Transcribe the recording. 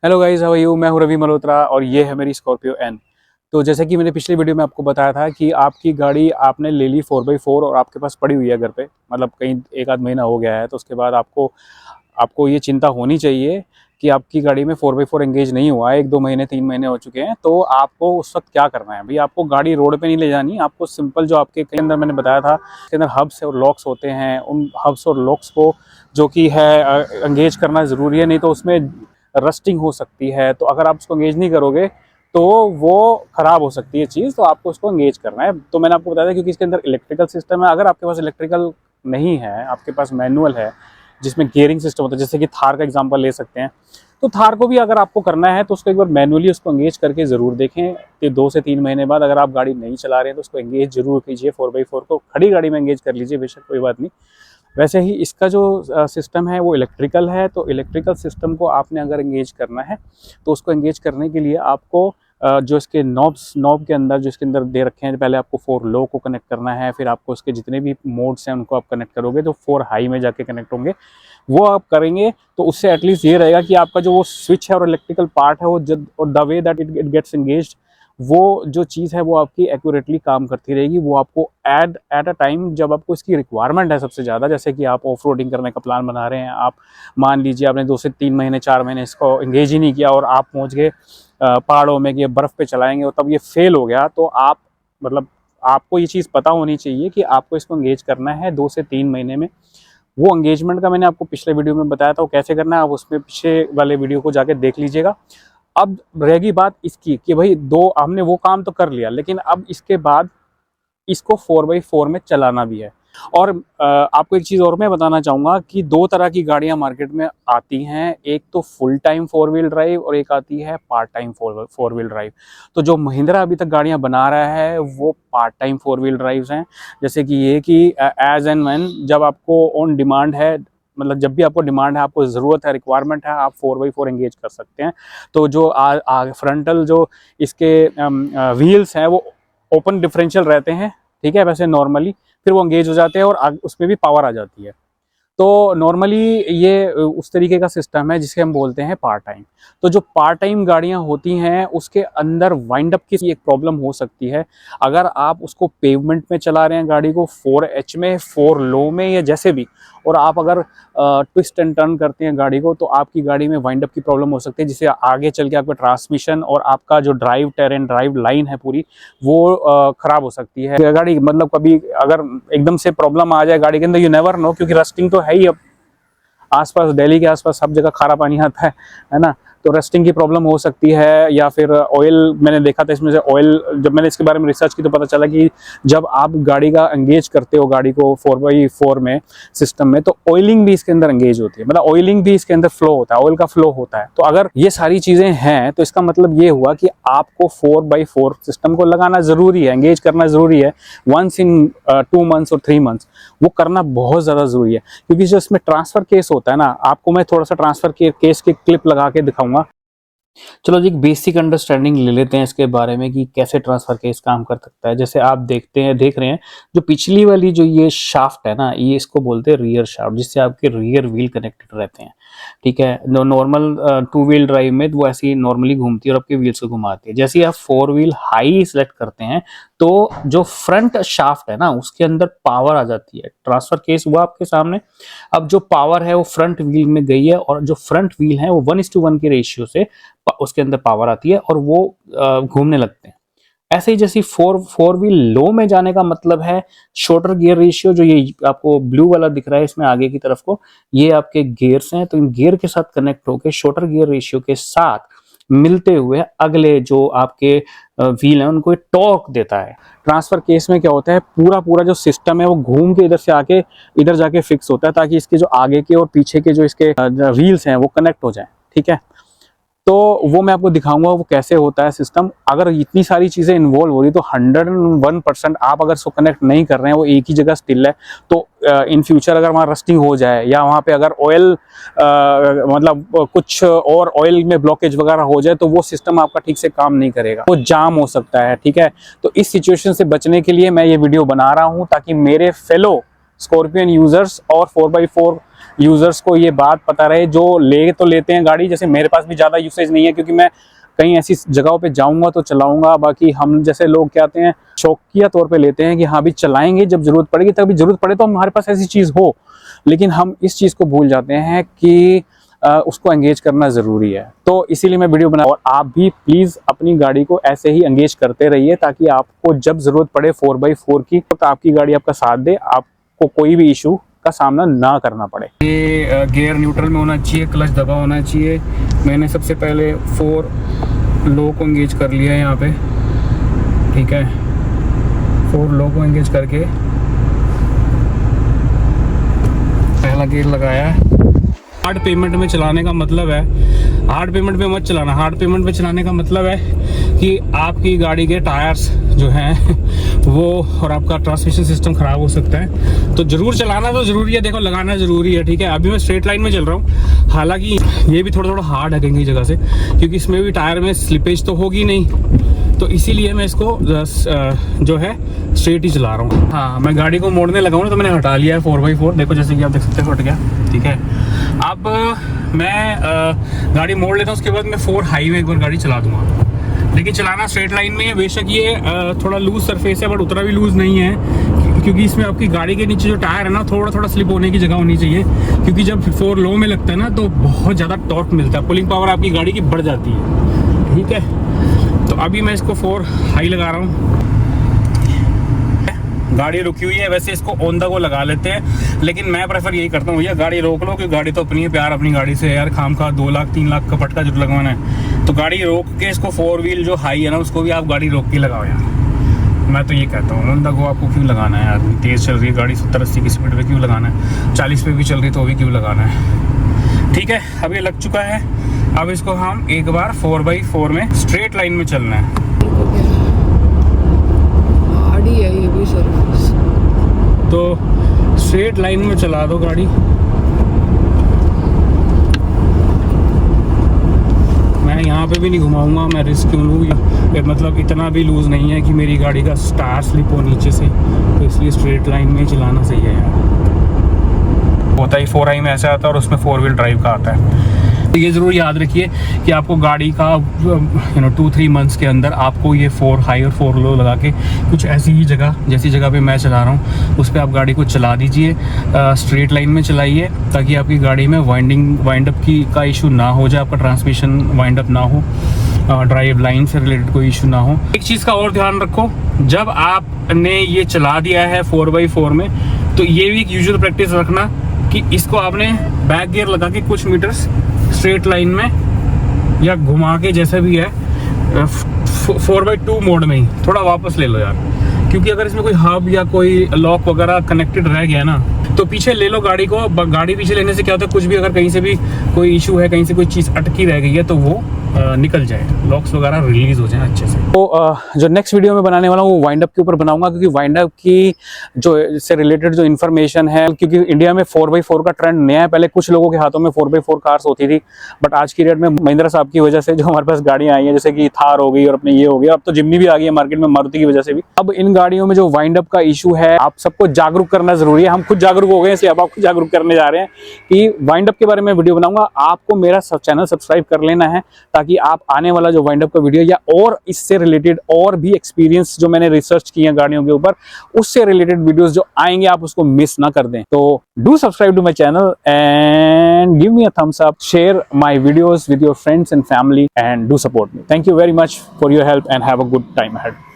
Hello guys, how are you. मैं हूं रवि मल्होत्रा और ये है मेरी स्कॉर्पियो एन। तो जैसे कि मैंने पिछली वीडियो में आपको बताया था कि आपकी गाड़ी आपने ले ली 4x4 और आपके पास पड़ी हुई है घर पे, मतलब कहीं एक आध महीना हो गया है, तो उसके बाद आपको आपको ये चिंता होनी चाहिए कि आपकी गाड़ी में 4x4 एंगेज नहीं हुआ है। 1-2 महीने 3 महीने हो चुके हैं, तो आपको उस वक्त क्या करना है भाई। आपको गाड़ी रोड पे नहीं ले जानी, आपको सिंपल जो आपके के अंदर मैंने बताया था के अंदर हब्स और लॉक्स होते हैं, उन हब्स और लॉक्स को जो कि है एंगेज करना ज़रूरी है, नहीं तो उसमें रस्टिंग हो सकती है। तो अगर आप उसको एंगेज नहीं करोगे तो वो ख़राब हो सकती है चीज़, तो आपको उसको एंगेज करना है। तो मैंने आपको बताया था क्योंकि इसके अंदर इलेक्ट्रिकल सिस्टम है। अगर आपके पास इलेक्ट्रिकल नहीं है, आपके पास मैनुअल है जिसमें गियरिंग सिस्टम होता है, जैसे कि थार का एग्जांपल ले सकते हैं, तो थार को भी अगर आपको करना है तो उसको एक बार मैनुअली उसको एंगेज करके ज़रूर देखें कि 2 से 3 महीने बाद अगर आप गाड़ी नहीं चला रहे हैं तो उसको एंगेज जरूर कीजिए। 4x4 को खड़ी गाड़ी में एंगेज कर लीजिए, बेशक कोई बात नहीं। वैसे ही इसका जो सिस्टम है वो इलेक्ट्रिकल है, तो इलेक्ट्रिकल सिस्टम को आपने अगर एंगेज करना है तो उसको एंगेज करने के लिए आपको जो इसके नॉब के अंदर जो इसके अंदर दे रखे हैं, पहले आपको 4 लो को कनेक्ट करना है, फिर आपको इसके जितने भी मोड्स हैं उनको आप कनेक्ट करोगे तो 4 हाई में जाके कनेक्ट होंगे। वो आप करेंगे तो उससे एटलीस्ट ये रहेगा कि आपका जो वो स्विच है और इलेक्ट्रिकल पार्ट है वो the way that it gets engaged, वो जो चीज़ है वो आपकी एक्यूरेटली काम करती रहेगी। वो आपको एट अ टाइम जब आपको इसकी रिक्वायरमेंट है सबसे ज़्यादा, जैसे कि आप ऑफ रोडिंग करने का प्लान बना रहे हैं, आप मान लीजिए आपने 2 से 3 महीने 4 महीने इसको एंगेज ही नहीं किया और आप पहुंच गए पहाड़ों में कि बर्फ़ पे चलाएंगे और तब ये फेल हो गया, तो आप मतलब आपको ये चीज़ पता होनी चाहिए कि आपको इसको एंगेज करना है 2 से 3 महीने में। वो एंगेजमेंट का मैंने आपको पिछले वीडियो में बताया था वो कैसे करना है, आप उसमें पीछे वाले वीडियो को जाके देख लीजिएगा। अब रहेगी बात इसकी कि भाई दो हमने वो काम तो कर लिया, लेकिन अब इसके बाद इसको 4x4 में चलाना भी है। और आपको एक चीज़ और मैं बताना चाहूँगा कि 2 तरह की गाड़ियाँ मार्केट में आती हैं, एक तो फुल टाइम 4 व्हील ड्राइव और एक आती है पार्ट टाइम 4 व्हील ड्राइव। तो जो महिंद्रा अभी तक गाड़ियाँ बना रहा है वो पार्ट टाइम 4 व्हील ड्राइव्स हैं। जैसे कि ये कि एज एंड व्हेन जब आपको ऑन डिमांड है, मतलब जब भी आपको डिमांड है, आपको ज़रूरत है, रिक्वायरमेंट है, आप 4x4 एंगेज कर सकते हैं। तो जो फ्रंटल जो इसके व्हील्स हैं वो ओपन डिफरेंशियल रहते हैं, ठीक है, वैसे नॉर्मली फिर वो एंगेज हो जाते हैं और उसमें भी पावर आ जाती है। तो नॉर्मली ये उस तरीके का सिस्टम है जिसे हम बोलते हैं पार्ट टाइम। तो जो पार्ट टाइम गाड़ियां होती हैं उसके अंदर वाइंड अप की एक प्रॉब्लम हो सकती है। अगर आप उसको पेवमेंट में चला रहे हैं गाड़ी को 4H में, 4 लो में या जैसे भी, और आप अगर ट्विस्ट एंड टर्न करते हैं गाड़ी को तो आपकी गाड़ी में वाइंड अप की प्रॉब्लम हो सकती है, जिससे आगे चल के आपका ट्रांसमिशन और आपका जो ड्राइव टेरेन ड्राइव लाइन है पूरी वो खराब हो सकती है गाड़ी। मतलब कभी अगर एकदम से प्रॉब्लम आ जाए गाड़ी के अंदर, यू नेवर नो, क्योंकि रस्टिंग तो है ही। अब आसपास दिल्ली के आसपास सब जगह खारा पानी आता है ना, तो रस्टिंग की प्रॉब्लम हो सकती है। या फिर ऑयल, मैंने देखा था इसमें से ऑयल, जब मैंने इसके बारे में रिसर्च की तो पता चला कि जब आप गाड़ी का एंगेज करते हो गाड़ी को 4x4 में सिस्टम में, तो ऑयलिंग भी इसके अंदर एंगेज होती है, मतलब ऑयलिंग भी इसके अंदर फ्लो होता है, ऑयल का फ्लो होता है। तो अगर ये सारी चीजें हैं तो इसका मतलब ये हुआ कि आपको 4x4 सिस्टम को लगाना जरूरी है, एंगेज करना जरूरी है। वंस इन 2 मंथ्स और 3 मंथ्स वो करना बहुत ज्यादा जरूरी है, क्योंकि जो इसमें ट्रांसफर केस होता है ना, आपको मैं थोड़ा सा ट्रांसफर केस की क्लिप लगा के दिखाऊंगा। चलो जी, एक बेसिक अंडरस्टैंडिंग ले लेते हैं इसके बारे में कि कैसे ट्रांसफर केस काम कर सकता है। जैसे आप देख रहे हैं जो पिछली वाली जो ये शाफ्ट है ना, ये इसको बोलते हैं रियर शाफ्ट, जिससे आपके रियर व्हील कनेक्टेड रहते हैं, ठीक है। नॉर्मल 2 व्हील ड्राइव में वो ऐसी नॉर्मली घूमती है और आपके व्हील्स को घुमाती है। जैसे ही आप 4 व्हील हाई सेलेक्ट करते हैं तो जो फ्रंट शाफ्ट है ना उसके अंदर पावर आ जाती है। ट्रांसफर केस हुआ आपके सामने। अब जो पावर है वो फ्रंट व्हील में गई है और जो फ्रंट व्हील है वो 1:1 के रेशियो से उसके अंदर पावर आती है और वो घूमने लगते हैं। ऐसे ही जैसे फोर व्हील लो में जाने का मतलब है शॉर्टर गियर रेशियो, जो ये आपको ब्लू वाला दिख रहा है इसमें आगे की तरफ को, ये आपके गियर्स हैं। तो इन गियर के साथ कनेक्ट होकर शॉर्टर गियर रेशियो के साथ मिलते हुए अगले जो आपके व्हील हैं उनको टॉर्क देता है। ट्रांसफर केस में क्या होता है, पूरा जो सिस्टम है वो घूम के इधर से आके इधर जाके फिक्स होता है, ताकि इसके जो आगे के और पीछे के जो इसके व्हील्स हैं वो कनेक्ट हो जाए, ठीक है। तो वो मैं आपको दिखाऊंगा वो कैसे होता है सिस्टम। अगर इतनी सारी चीज़ें इन्वॉल्व हो रही तो 101% आप अगर इसको कनेक्ट नहीं कर रहे हैं, वो एक ही जगह स्टिल है, तो इन फ्यूचर अगर वहाँ रस्टिंग हो जाए या वहाँ पे अगर ऑयल मतलब कुछ और ऑयल में ब्लॉकेज वगैरह हो जाए तो वो सिस्टम आपका ठीक से काम नहीं करेगा, वो जाम हो सकता है, ठीक है। तो इस सिचुएशन से बचने के लिए मैं ये वीडियो बना रहा हूँ ताकि मेरे फेलो स्कॉर्पियन यूजर्स और 4x4 यूजर्स को ये बात पता रहे, जो ले तो लेते हैं गाड़ी। जैसे मेरे पास भी ज़्यादा यूसेज नहीं है क्योंकि मैं कहीं ऐसी जगहों पे जाऊंगा तो चलाऊंगा, बाकी हम जैसे लोग क्या कहते हैं शौकिया तौर पे लेते हैं कि हाँ भी चलाएंगे, जब जरूरत पड़ेगी तभी जरूरत पड़े तो हमारे पास ऐसी चीज़ हो। लेकिन हम इस चीज़ को भूल जाते हैं कि उसको एंगेज करना ज़रूरी है। तो इसीलिए मैं वीडियो बना, और आप भी प्लीज़ अपनी गाड़ी को ऐसे ही एंगेज करते रहिए ताकि आपको जब ज़रूरत पड़े 4x4 की तो आपकी गाड़ी आपका साथ दे, आपको कोई भी इशू का सामना ना करना पड़े। ये गियर न्यूट्रल में होना चाहिए, क्लच दबा होना चाहिए। मैंने सबसे पहले 4 लो को एंगेज कर लिया है यहाँ पे, ठीक है। 4 लो को एंगेज करके पहला गियर लगाया है। हार्ड पेमेंट में चलाने का मतलब है, हार्ड पेमेंट में मत चलाना। हार्ड पेमेंट में चलाने का मतलब है कि आपकी गाड़ी के टायर्स जो हैं वो और आपका ट्रांसमिशन सिस्टम ख़राब हो सकता है। तो ज़रूर चलाना तो ज़रूरी है, देखो लगाना ज़रूरी है, ठीक है। अभी मैं स्ट्रेट लाइन में चल रहा हूँ, हालांकि ये भी थोड़ा थोड़ा हार्ड है कहीं कहीं जगह से, क्योंकि इसमें भी टायर में स्लिपेज तो होगी नहीं, तो इसीलिए मैं इसको जो है स्ट्रेट ही चला रहा हूँ। हाँ, मैं गाड़ी को मोड़ने लगा हूँ तो मैंने हटा लिया है 4x4, देखो जैसे कि आप देख सकते हैं हट गया, ठीक है। अब मैं गाड़ी मोड़ लेता हूँ, उसके बाद मैं 4 हाई में एक बार गाड़ी चला दूँगा। लेकिन चलाना स्ट्रेट लाइन में है। बेशक ये थोड़ा लूज सरफेस है बट उतना भी लूज नहीं है, क्योंकि इसमें आपकी गाड़ी के नीचे जो टायर है ना थोड़ा थोड़ा स्लिप होने की जगह होनी चाहिए, क्योंकि जब 4 लो में लगता है ना तो बहुत ज़्यादा टॉर्क मिलता है, पुलिंग पावर आपकी गाड़ी की बढ़ जाती है, ठीक है। तो अभी मैं इसको 4 हाई लगा रहा हूँ। गाड़ी रुकी हुई है, वैसे इसको ऑन द गो लगा लेते हैं, लेकिन मैं प्रेफर यही करता हूँ भैया गाड़ी रोक लो, क्योंकि गाड़ी तो अपनी है, प्यार अपनी गाड़ी से यार, खाम खा 2 लाख 3 लाख का पटका जरूर लगवाना है। तो गाड़ी रोक के इसको 4 व्हील जो हाई है ना उसको भी आप गाड़ी रोक के लगाओ यार, मैं तो ये कहता हूँ। ऑन द गो आपको क्यों लगाना है यार, तेज़ चल रही है गाड़ी 70-80 की स्पीड पे क्यों लगाना है, 40 पे भी चल रही तो भी क्यों लगाना है, ठीक है। अब ये लग चुका है, अब इसको हम एक बार 4x4 में स्ट्रेट लाइन में चलना है। है ये भी सर्विस, तो स्ट्रेट लाइन में चला दो गाड़ी। मैं यहाँ पे भी नहीं घुमाऊंगा, मैं रिस्क क्यों लूँ, मतलब इतना भी लूज नहीं है कि मेरी गाड़ी का टायर स्लिप हो नीचे से, तो इसलिए स्ट्रेट लाइन में चलाना सही है यार। होता ही 4i में ऐसा आता है और उसमें 4 व्हील ड्राइव का आता है। तो ये ज़रूर याद रखिए कि आपको गाड़ी का 2-3 मंथ्स के अंदर आपको ये 4 हाई और 4 लो लगा के कुछ ऐसी ही जगह, जैसी जगह पे मैं चला रहा हूँ उस पर आप गाड़ी को चला दीजिए, स्ट्रेट लाइन में चलाइए, ताकि आपकी गाड़ी में वाइंड अप का इशू ना हो जाए, आपका ट्रांसमिशन वाइंड अप ना हो, ड्राइव लाइन से रिलेटेड कोई इशू ना हो। एक चीज़ का और ध्यान रखो, जब आपने ये चला दिया है 4x4 में, तो ये भी एक यूजुअल प्रैक्टिस रखना कि इसको आपने बैक गियर लगा के कुछ मीटर्स स्ट्रेट लाइन में या घुमा के जैसे भी है 4x2 मोड में ही थोड़ा वापस ले लो यार, क्योंकि अगर इसमें कोई हब या कोई लॉक वगैरह कनेक्टेड रह गया ना तो पीछे ले लो गाड़ी को। गाड़ी पीछे लेने से क्या होता है, कुछ भी अगर कहीं से भी कोई इशू है, कहीं से कोई चीज़ अटकी रह गई है तो वो निकल जाए, लॉक्स वगैरह रिलीज हो जाए अच्छे से। तो जो नेक्स्ट वीडियो में बनाने वाला हूँ वो वाइंड अप के ऊपर बनाऊंगा, क्योंकि वाइंड अप की जो इससे रिलेटेड जो इन्फॉर्मेशन है, क्योंकि इंडिया में 4x4 का ट्रेंड नया है। पहले कुछ लोगों के हाथों में 4x4 कार्स होती थी, बट आज की डेट में महिंद्रा साहब की वजह से जो हमारे पास गाड़ियाँ आई हैं, जैसे कि थार हो गई और अपने ये हो गया, अब तो जिम्नी भी आ गई है मार्केट में मारुति की वजह से भी। अब इन गाड़ियों में जो वाइंड अप का इशू है, आप सबको जागरूक करना जरूरी है। हम खुद जागरूक हो गए, इसलिए अब आपको जागरूक करने जा रहे हैं कि वाइंड अप के बारे में वीडियो बनाऊंगा। आपको मेरा चैनल सब्सक्राइब कर लेना है, ताकि आप आने वाला जो वाइंड अप का वीडियो या और इससे रिलेटेड और भी एक्सपीरियंस जो मैंने रिसर्च किए हैं गाड़ियों के ऊपर, उससे रिलेटेड वीडियोस जो आएंगे आप उसको मिस ना कर दें। तो do subscribe to my channel and give me a thumbs up, share my videos with your friends and family and do support me. Thank you very much for your help and have a good time ahead.